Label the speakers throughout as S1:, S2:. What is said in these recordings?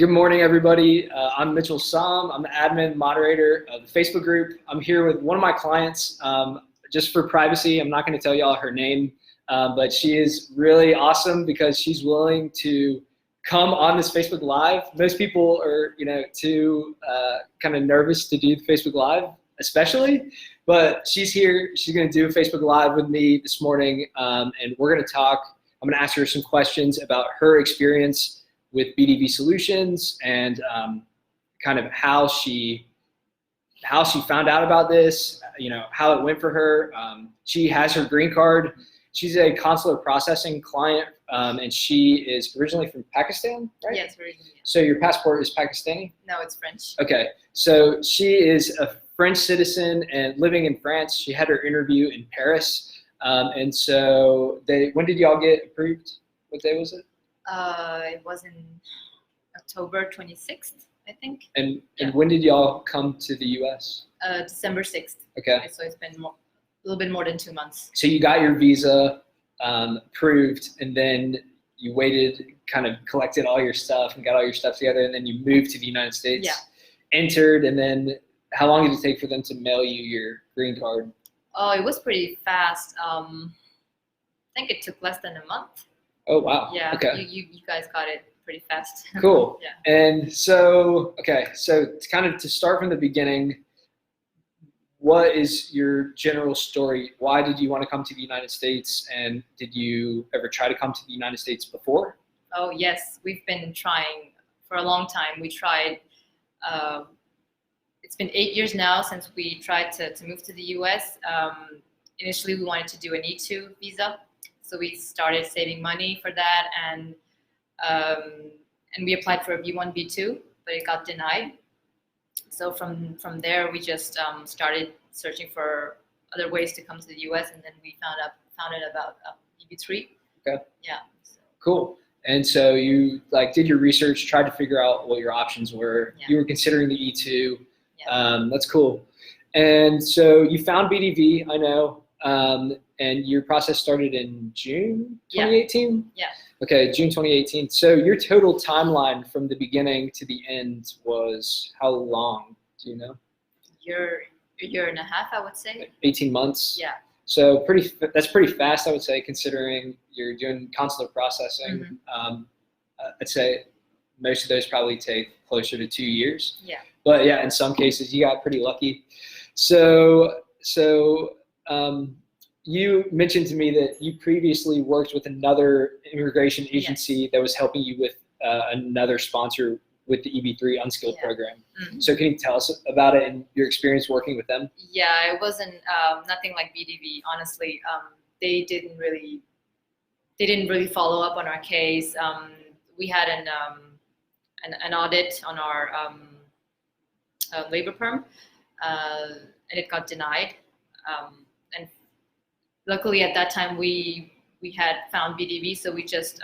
S1: Good morning, everybody. I'm Mitchell Som. I'm the admin moderator of the Facebook group. I'm here with one of my clients. Just for privacy, I'm not going to tell y'all her name, but she is really awesome because she's willing to come on this Facebook Live. Most people are, too kind of nervous to do the Facebook Live, especially, but she's here. She's going to do a Facebook Live with me this morning, and we're going to talk. I'm going to ask her some questions about her experience with BDV solutions and kind of how she found out about this, how it went for her. She has her green card. She's a consular processing client, and she is originally from Pakistan, right?
S2: Yes, originally.
S1: So your passport is Pakistani?
S2: No, it's French.
S1: Okay, so she is a French citizen and living in France. She had her interview in Paris, and so when did y'all get approved? What day was it?
S2: It was in October 26th, I think.
S1: And when did y'all come to the U.S.?
S2: December 6th.
S1: Okay.
S2: So it's been a little bit more than 2 months.
S1: So you got your visa approved, and then you waited, kind of collected all your stuff and got all your stuff together, and then you moved to the United States.
S2: Yeah.
S1: Entered, and then how long did it take for them to mail you your green card?
S2: Oh, it was pretty fast. I think it took less than a month.
S1: Oh, wow.
S2: Yeah.
S1: Okay.
S2: You guys got it pretty fast.
S1: Cool.
S2: Yeah.
S1: And so, so kind of to start from the beginning, what is your general story? Why did you want to come to the United States, and did you ever try to come to the United States before?
S2: Oh, yes. We've been trying for a long time. We tried, it's been 8 years now since we tried to move to the US. Initially, we wanted to do an E2 visa. So we started saving money for that, and we applied for a B1, B2, but it got denied. So from there, we just started searching for other ways to come to the US, and then we found out about EB3.
S1: Okay.
S2: Yeah. So.
S1: Cool. And so you did your research, tried to figure out what your options were.
S2: Yeah.
S1: You were considering the E2.
S2: Yeah.
S1: That's cool. And so you found BDV, I know. And your process started in June 2018?
S2: Yeah. Okay,
S1: June 2018. So your total timeline from the beginning to the end was how long? Do you know?
S2: A year and a half, I would say.
S1: 18 months?
S2: Yeah.
S1: So that's pretty fast, I would say, considering you're doing consular processing.
S2: Mm-hmm.
S1: I'd say most of those probably take closer to 2 years.
S2: Yeah.
S1: But yeah, in some cases, you got pretty lucky. So you mentioned to me that you previously worked with another immigration agency that was helping you with another sponsor with the EB3 Unskilled program. Mm-hmm. So can you tell us about it and your experience working with them?
S2: Yeah, it wasn't nothing like BDV, honestly. They didn't really follow up on our case. We had an audit on our labor perm, and it got denied. And luckily at that time we had found BDV, so we just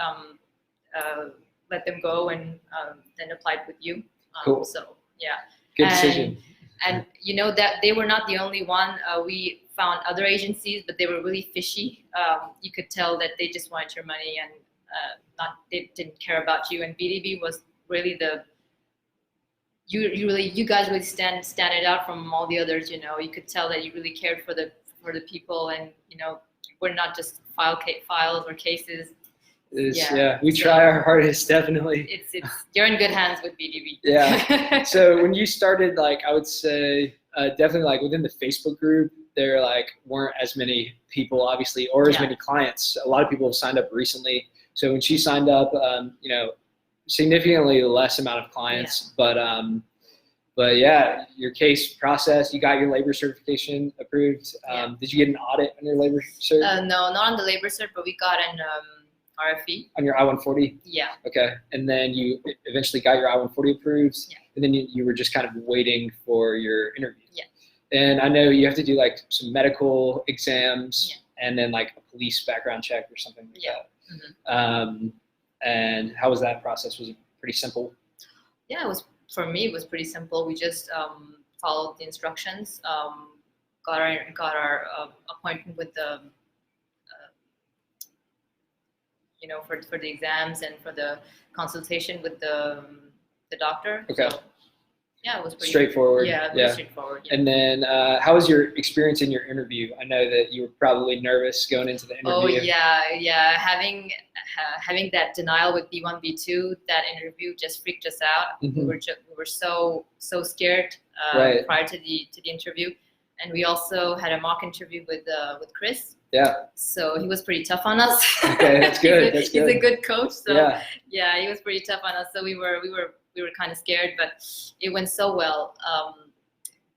S2: let them go and then applied with you.
S1: Cool.
S2: So yeah.
S1: Good decision.
S2: And that they were not the only one. We found other agencies, but they were really fishy. You could tell that they just wanted your money and they didn't care about you. And BDV was really you guys really stand it out from all the others. You could tell that you really cared for the people, and we're not just files or cases.
S1: We try our hardest, definitely.
S2: It's you're in good hands with BDV.
S1: Yeah. So when you started, I would say definitely within the Facebook group, there weren't as many people, obviously, or as many clients. A lot of people have signed up recently. So when she signed up, significantly less amount of clients, but yeah, your case processed, you got your labor certification approved. Did you get an audit on your labor cert?
S2: No, not on the labor cert, but we got an RFE.
S1: On your I-140?
S2: Yeah.
S1: Okay, and then you eventually got your I-140 approved, and then you were just kind of waiting for your interview.
S2: Yeah.
S1: And I know you have to do some medical exams and then a police background check or something like that. Mm-hmm. And how was that process? Was it pretty simple?
S2: Yeah, it was. For me, it was pretty simple. We just followed the instructions, got our appointment with the for the exams and for the consultation with the the doctor.
S1: Okay.
S2: So, yeah, it was pretty
S1: Straightforward.
S2: Yeah, very straightforward. Yeah.
S1: And then, how was your experience in your interview? I know that you were probably nervous going into the interview.
S2: Oh yeah. Having that denial with B1, B2, that interview just freaked us out.
S1: Mm-hmm.
S2: We were so scared prior to the interview, and we also had a mock interview with Chris.
S1: Yeah.
S2: So he was pretty tough on us.
S1: Okay, that's good.
S2: He's a good coach. So
S1: yeah,
S2: he was pretty tough on us. So we were kind of scared, but it went so well.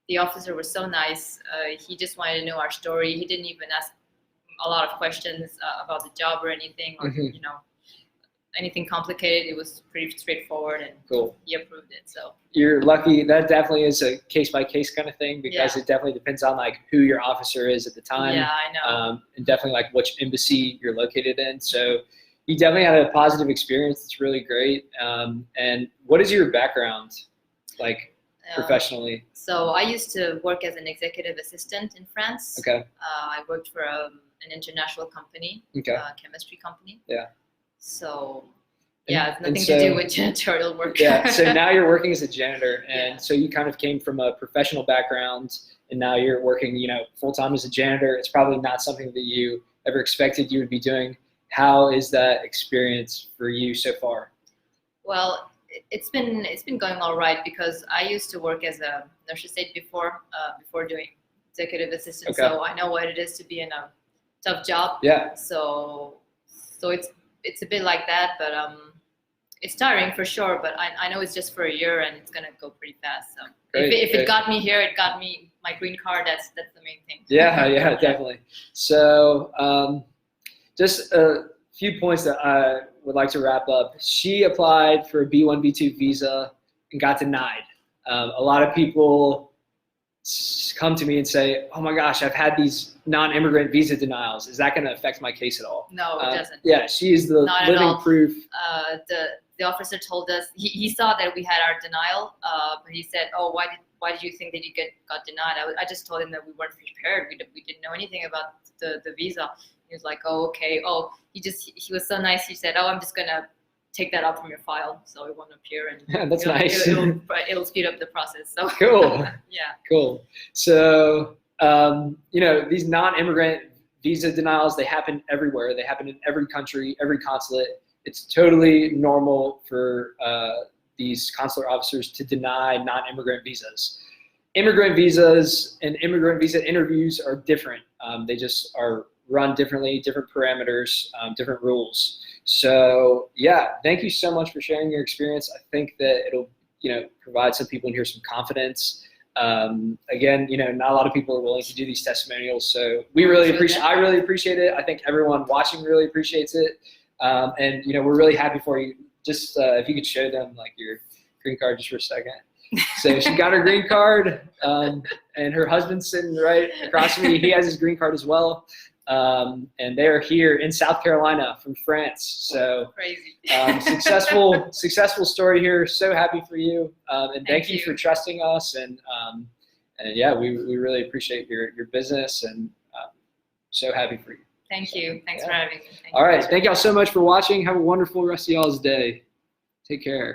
S2: The officer was so nice. He just wanted to know our story. He didn't even ask a lot of questions about the job or anything, or anything complicated. It was pretty straightforward, and
S1: cool.
S2: He approved it. So
S1: you're lucky. That definitely is a case by case kind of thing, because it definitely depends on like who your officer is at the time.
S2: Yeah, I know.
S1: And definitely like which embassy you're located in. So you definitely had a positive experience. It's really great. And what is your background like professionally?
S2: So I used to work as an executive assistant in France.
S1: Okay.
S2: I worked for an international company, chemistry company.
S1: Yeah.
S2: So it's nothing to do with janitorial work.
S1: Yeah. So now you're working as a janitor, and so you kind of came from a professional background, and now you're working, full time as a janitor. It's probably not something that you ever expected you would be doing. How is that experience for you so far?
S2: Well, it's been going all right, because I used to work as a nurse's aide before doing executive assistant.
S1: Okay.
S2: So I know what it is to be in a tough job.
S1: Yeah.
S2: So it's a bit like that, but it's tiring for sure. But I know it's just for a year, and it's gonna go pretty fast. So if it got me here, it got me my green card. That's the main thing.
S1: Yeah, definitely. So just a few points that I would like to wrap up. She applied for a B1, B2 visa and got denied. A lot of people come to me and say, oh my gosh, I've had these non-immigrant visa denials. Is that going to affect my case at all?
S2: No, it doesn't.
S1: Yeah, she is the living proof.
S2: The officer told us, he saw that we had our denial, but he said, oh, why did you think that you got denied? I just told him that we weren't prepared. We didn't know anything about the visa. He was like, oh, okay. Oh, he was so nice. He said, oh, I'm just going to take that out from your file, so it won't appear. And
S1: that's nice.
S2: It'll speed up the process. So
S1: cool.
S2: Yeah.
S1: Cool. So, these non-immigrant visa denials, they happen everywhere. They happen in every country, every consulate. It's totally normal for these consular officers to deny non-immigrant visas. Immigrant visas and immigrant visa interviews are different. They just are run differently, different parameters, different rules. So thank you so much for sharing your experience. I think that it'll, provide some people in here some confidence. Again, not a lot of people are willing to do these testimonials, so I really appreciate it. I think everyone watching really appreciates it. And we're really happy for you. Just if you could show them like your green card just for a second. So she got her green card, and her husband's sitting right across from me. He has his green card as well. And they are here in South Carolina from France. So
S2: crazy.
S1: Successful story here. So happy for you. And thank you for trusting us. And we really appreciate your business, and so happy for you.
S2: Thank you. Thanks for having me.
S1: All right. Thank y'all so much for watching. Have a wonderful rest of y'all's day. Take care.